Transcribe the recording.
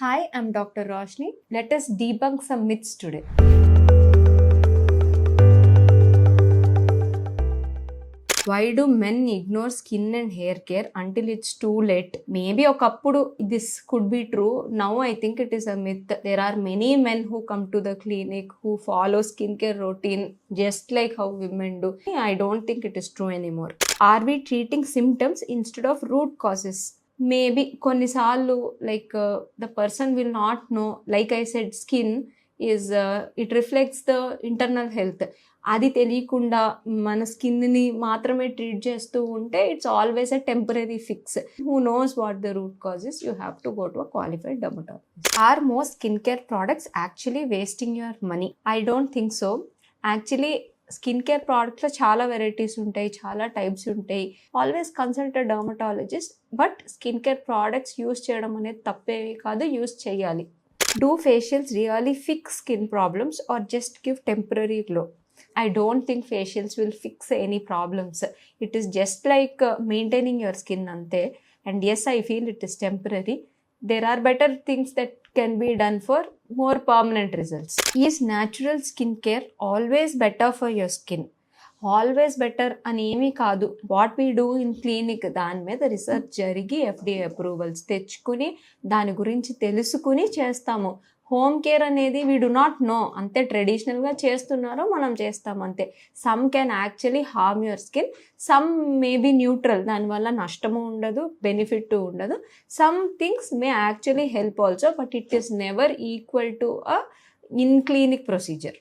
Hi, I'm Dr. Roshni. Let us debunk some myths today. Why do men ignore skin and hair care until it's too late? Maybe okappudu this could be true. Now I think it is a myth. There are many men who come to the clinic who follow skincare routine just like how women do. I don't think it is true anymore. Are we treating symptoms instead of root causes? Maybe కొన్నిసార్లు like the person will not know. Like I said, skin is it reflects the internal health. అది తెలియకుండా మన స్కిన్ని మాత్రమే treat చేస్తూ ఉంటే it's always a temporary fix. Who knows what the root causes? You have to go to a qualified dermatologist. Are most skin care products actually wasting your money? I don't think so. Actually skin care ప్రోడక్ట్స్లో చాలా varieties ఉంటాయి, చాలా types ఉంటాయి. Always consult a dermatologist. But skin care products use చేయడం అనేది తప్పేవి కాదు, use చేయాలి. Do facials really fix skin problems or just give temporary glow? I don't think facials will fix any problems. It is just like maintaining your skin ante. And yes, I feel it is temporary. There are better things that can be done for more permanent results. Is natural skincare always better for your skin? Always better అని ఏమీ కాదు. What we do in clinic, దాని మీద research జరిగి FDA approvals తెచ్చుకుని దాని గురించి తెలుసుకుని చేస్తాము. హోమ్ కేర్ అనేది వీ డు నాట్ నో, అంతే ట్రెడిషనల్గా చేస్తున్నారో మనం చేస్తాం అంతే. Some can actually harm your skin, some may be neutral, దానివల్ల నష్టము ఉండదు, బెనిఫిట్ ఉండదు. Some things may actually help also, but it is never equal to a in clinic procedure.